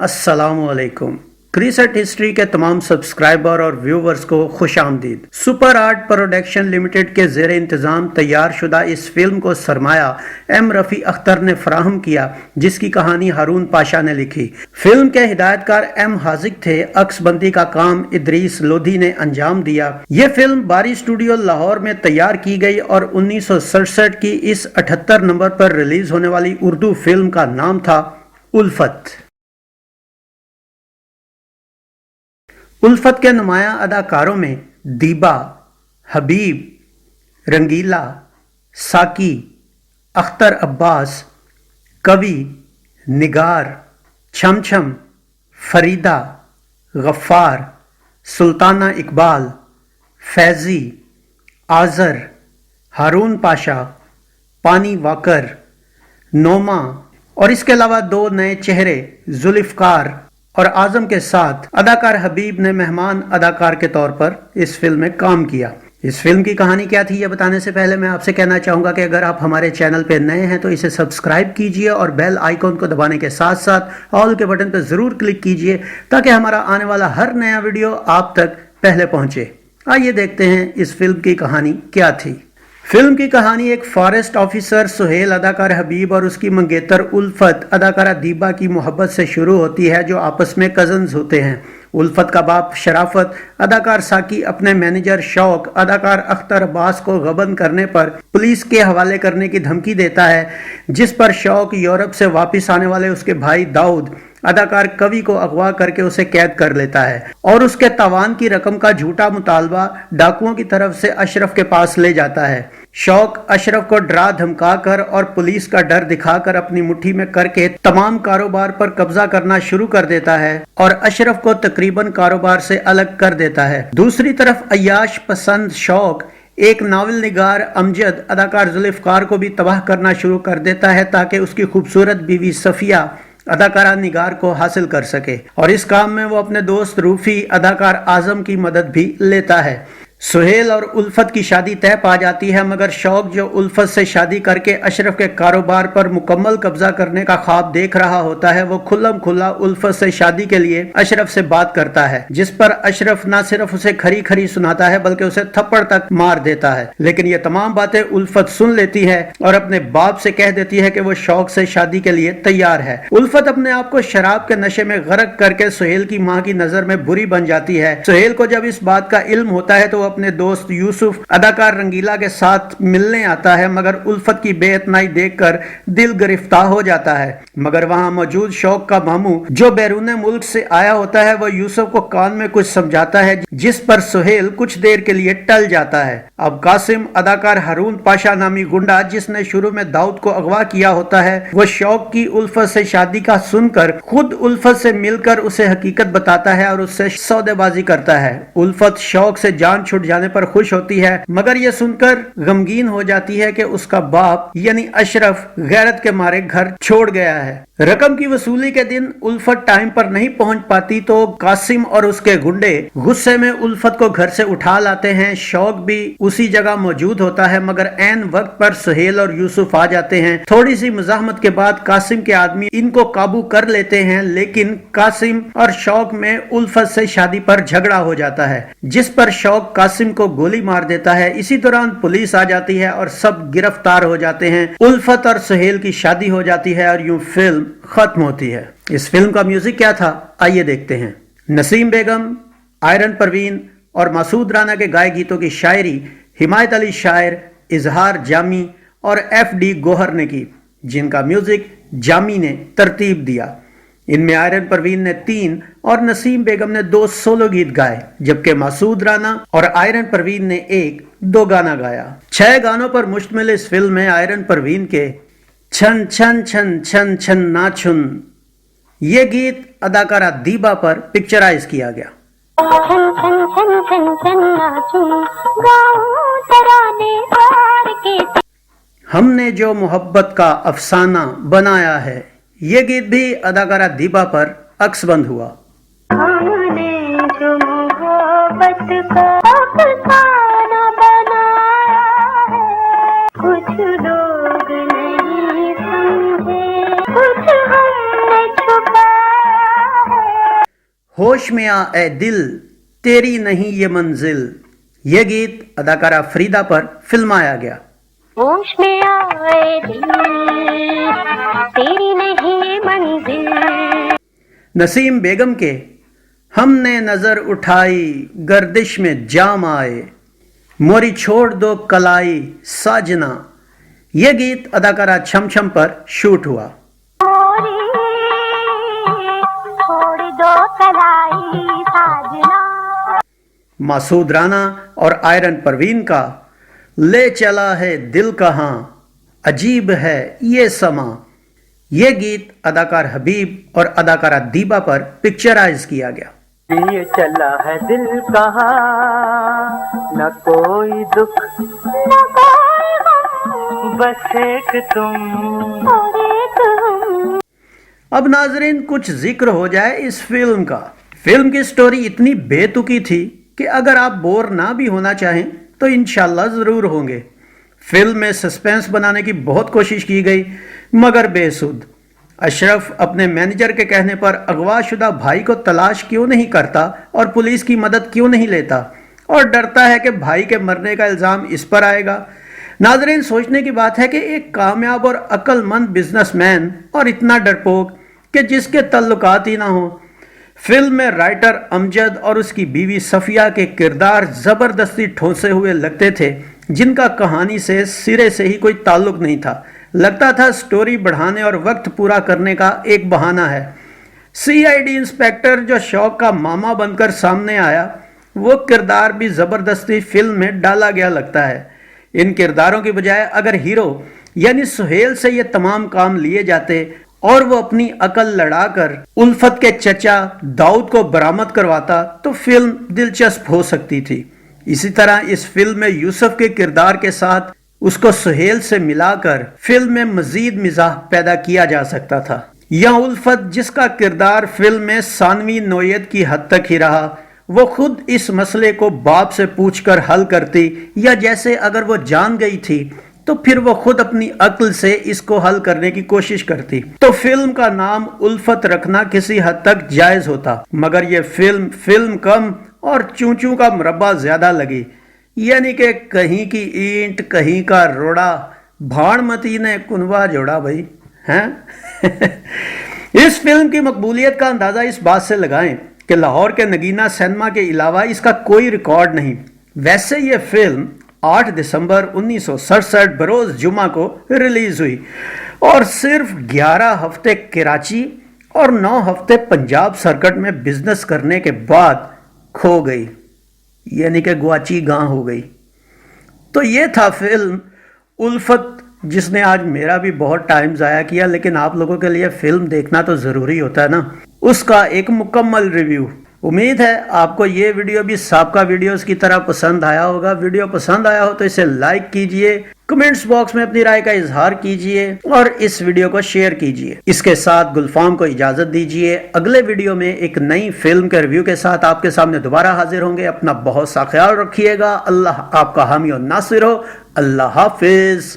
अस्सलाम वालेकुम। क्रिसेट हिस्ट्री के तमाम सब्सक्राइबर और व्यूवर्स को खुश आमदीद। सुपर आर्ट प्रोडक्शन लिमिटेड के ज़ेर इंतज़ाम तैयार शुदा इस फिल्म को सरमाया एम रफ़ी अख्तर ने फराहम किया, जिसकी कहानी हारून पाशा ने लिखी। फिल्म के हिदायतकार एम हाजिक थे। अक्सबंदी का काम इदरीस लोधी ने अंजाम दिया। ये फिल्म बारी स्टूडियो लाहौर में तैयार की गई और 1967 की इस 78 नंबर पर रिलीज होने वाली उर्दू फिल्म का नाम था उल्फत। उल्फत के नुमाया अदाकारों में दीबा, हबीब, रंगीला, साकी, अख्तर अब्बास, कवि, निगार, छमछम, फरीदा, गफ्फार, सुल्ताना इकबाल, फैजी, आज़र, हारून पाशा, पानी वाकर, नोमा और इसके अलावा दो नए चेहरे जुल्फ़कार और आजम के साथ अदाकार हबीब ने मेहमान अदाकार के तौर पर इस फिल्म में काम किया। इस फिल्म की कहानी क्या थी, यह बताने से पहले मैं आपसे कहना चाहूंगा कि अगर आप हमारे चैनल पर नए हैं तो इसे सब्सक्राइब कीजिए और बेल आइकॉन को दबाने के साथ साथ ऑल के बटन पर जरूर क्लिक कीजिए ताकि हमारा आने वाला हर नया वीडियो आप तक पहले पहुंचे। आइए देखते हैं इस फिल्म की कहानी क्या थी। फिल्म की कहानी एक फॉरेस्ट ऑफिसर सुहेल अदाकार हबीब और उसकी मंगेतर उल्फत अदाकारा दीबा की मोहब्बत से शुरू होती है, जो आपस में कजन्स होते हैं। उल्फत का बाप शराफत अदाकार साकी अपने मैनेजर शौक अदाकार अख्तर अब्बास को गबन करने पर पुलिस के हवाले करने की धमकी देता है, जिस पर शौक यूरोप से वापस आने वाले उसके भाई दाऊद अदाकार कवि को अगवा करके उसे कैद कर लेता है और उसके तावान की रकम का झूठा मुतालबा डाकुओं की तरफ से अशरफ के पास ले जाता है। शौक अशरफ को डरा धमका कर और पुलिस का डर दिखाकर अपनी मुट्ठी में करके तमाम कारोबार पर कब्जा करना शुरू कर देता है और अशरफ को तकरीबन कारोबार से अलग कर देता है। दूसरी तरफ अय्याश पसंद शौक एक नावल निगार अमजद अदाकार जुल्फ़कार को भी तबाह करना शुरू कर देता है ताकि उसकी खूबसूरत बीवी सफिया अदाकारा निगार को हासिल कर सके, और इस काम में वो अपने दोस्त रूफी अदाकार आजम की मदद भी लेता है। सुहेल और उल्फत की शादी तय पा जाती है, मगर शौक जो उल्फत से शादी करके अशरफ के कारोबार पर मुकम्मल कब्जा करने का ख्वाब देख रहा होता है, वो खुल्लम खुल्ला उल्फत से शादी के लिए अशरफ से बात करता है, जिस पर अशरफ न सिर्फ उसे खरी खरी सुनाता है बल्कि उसे थप्पड़ तक मार देता है। लेकिन ये तमाम बातें उल्फत सुन लेती है और अपने बाप से कह देती है कि वो शौक से शादी के लिए तैयार है। उल्फत अपने आप को शराब के नशे में गर्क करके सुहेल की माँ की नजर में बुरी बन जाती है। सुहेल को जब इस बात का इल्म होता है तो अपने दोस्त यूसुफ अदाकार रंगीला के साथ मिलने आता है, मगर उल्फत की बेइतनाई देखकर दिल गिरफ्तार हो जाता है। मगर वहां मौजूद शौक का मामू जो बैरून मुल्क से आया होता है, वह यूसुफ को कान में कुछ समझाता है, जिस पर सुहेल कुछ देर के लिए टल जाता है। अब कासिम अदाकार हारून पाशा नामी गुंडा, जिसने शुरू में दाऊद को अगवा किया होता है, वह शौक की उल्फत से शादी का सुनकर खुद उल्फत से मिलकर उसे हकीकत बताता है और उससे सौदेबाजी करता है। उल्फत शौक से जान छुट जाने पर खुश होती है, मगर यह सुनकर गमगीन हो जाती है कि उसका बाप यानी अशरफ गैरत के मारे घर छोड़ गया है। रकम की वसूली के दिन उल्फत टाइम पर नहीं पहुंच पाती तो कासिम और उसके गुंडे गुस्से में उल्फत को घर से उठा लाते हैं। शौक भी उसी जगह मौजूद होता है, मगर ऐन वक्त पर सुहेल और यूसुफ आ जाते हैं। थोड़ी सी मुजाहमत के बाद कासिम के आदमी इनको काबू कर लेते हैं, लेकिन कासिम और शौक में उल्फत से शादी पर झगड़ा हो जाता है, जिस पर शौक कासिम को गोली मार देता है। इसी दौरान पुलिस आ जाती है और सब गिरफ्तार हो जाते हैं। उल्फत और सुहेल की शादी हो जाती है और यूं फिल्म खत्म होती है। इस फिल्म का म्यूजिक क्या था, आइए देखते हैं। नसीम बेगम, आयरन परवीन और मासूद राना के गाए गीतों की शायरी हिमायत अली शायर, इजहार जामी और FD गोहर ने की, जिनका म्यूजिक जामी ने तरतीब दिया। इनमें आयरन परवीन ने 3 और नसीम बेगम ने 2 सोलो गीत गाए, जबकि मासूद राना और आयरन परवीन ने 1-2 गाना गाया। 6 गानों पर मुश्तमिल इस फिल्म में आयरन परवीन के छन छन छन छन छन नाचुन ये गीत अदाकारा दीबा पर पिक्चराइज किया गया। छन छन छन छन छन नाचुन गाऊं तराने प्यार के, हमने जो मोहब्बत का अफसाना बनाया है, ये गीत भी अदाकारा दीबा पर अक्सबंद हुआ। हमने जो मोहब्बत का अफसाना बनाया है, कुछ लोग नहीं समझे, कुछ हमने छुपाया ہوش میں آ اے دل تیری نہیں یہ منزل، یہ گیت اداکارہ فریدہ پر فلمایا گیا۔ ہوش میں آئے دل تیری نہیں منزل۔ نسیم بیگم کے ہم نے نظر اٹھائی گردش میں جام آئے، موری چھوڑ دو کلائی ساجنا، یہ گیت اداکارہ چھم چھم پر شوٹ ہوا۔ موری چھوڑ دو کلائی ساجنا۔ مسعود رانا اور آئرن پروین کا لے چلا ہے دل کہاں، عجیب ہے یہ سما، یہ گیت اداکار حبیب اور اداکارہ دیبا پر پکچرائز کیا گیا۔ یہ چلا ہے دل کہاں، نہ کوئی دکھ نہ کوئی غم، بس ایک تم۔ اور ایک ہم۔ اب ناظرین کچھ ذکر ہو جائے اس فلم کا۔ فلم کی سٹوری اتنی بے تکی تھی کہ اگر آپ بور نہ بھی ہونا چاہیں تو انشاءاللہ ضرور ہوں گے۔ فلم میں سسپینس بنانے کی بہت کوشش کی گئی مگر بے سود۔ اشرف اپنے مینیجر کے کہنے پر اغوا شدہ بھائی کو تلاش کیوں نہیں کرتا اور پولیس کی مدد کیوں نہیں لیتا، اور ڈرتا ہے کہ بھائی کے مرنے کا الزام اس پر آئے گا۔ ناظرین سوچنے کی بات ہے کہ ایک کامیاب اور عقل مند بزنس مین اور اتنا ڈرپوک کہ جس کے تعلقات ہی نہ ہوں۔ فلم میں رائٹر امجد اور اس کی بیوی صفیہ کے کردار زبردستی ٹھونسے ہوئے لگتے تھے، جن کا کہانی سے سرے سے ہی کوئی تعلق نہیں تھا۔ لگتا تھا سٹوری بڑھانے اور وقت پورا کرنے کا ایک بہانہ ہے۔ سی آئی ڈی انسپیکٹر جو شوق کا ماما بن کر سامنے آیا، وہ کردار بھی زبردستی فلم میں ڈالا گیا لگتا ہے۔ ان کرداروں کی بجائے اگر ہیرو یعنی سہیل سے یہ تمام کام لیے جاتے اور وہ اپنی عقل لڑا کر الفت کے چچا داؤد کو برآمد کرواتا تو فلم دلچسپ ہو سکتی تھی۔ اسی طرح اس فلم میں یوسف کے کردار کے ساتھ اس کو سہیل سے ملا کر فلم میں مزید مزاح پیدا کیا جا سکتا تھا۔ یا الفت جس کا کردار فلم میں ثانوی نوعیت کی حد تک ہی رہا، وہ خود اس مسئلے کو باپ سے پوچھ کر حل کرتی، یا جیسے اگر وہ جان گئی تھی تو پھر وہ خود اپنی عقل سے اس کو حل کرنے کی کوشش کرتی، تو فلم کا نام الفت رکھنا کسی حد تک جائز ہوتا۔ مگر یہ فلم کم اور چونچوں کا مربع زیادہ لگی، یعنی کہ کہیں کی اینٹ کہیں کا روڑا، بھاڑ متی نے کنوا جوڑا بھائی ہیں۔ اس فلم کی مقبولیت کا اندازہ اس بات سے لگائیں کہ لاہور کے نگینہ سینما کے علاوہ اس کا کوئی ریکارڈ نہیں۔ ویسے یہ فلم 8 دسمبر 1967 بروز جمعہ کو ریلیز ہوئی اور صرف 11 ہفتے کراچی اور 9 ہفتے پنجاب سرکٹ میں بزنس کرنے کے بعد کھو گئی، یعنی کہ گواچی گاں ہو گئی۔ تو یہ تھا فلم الفت، جس نے آج میرا بھی بہت ٹائم ضائع کیا، لیکن آپ لوگوں کے لیے فلم دیکھنا تو ضروری ہوتا ہے نا، اس کا ایک مکمل ریویو۔ امید ہے آپ کو یہ ویڈیو بھی سابقہ ویڈیوز کی طرح پسند آیا ہوگا۔ ویڈیو پسند آیا ہو تو اسے لائک کیجئے، کمنٹس باکس میں اپنی رائے کا اظہار کیجئے اور اس ویڈیو کو شیئر کیجئے۔ اس کے ساتھ گلفام کو اجازت دیجئے، اگلے ویڈیو میں ایک نئی فلم کے ریویو کے ساتھ آپ کے سامنے دوبارہ حاضر ہوں گے۔ اپنا بہت سا خیال رکھیے گا۔ اللہ آپ کا حامی و ناصر ہو۔ اللہ حافظ۔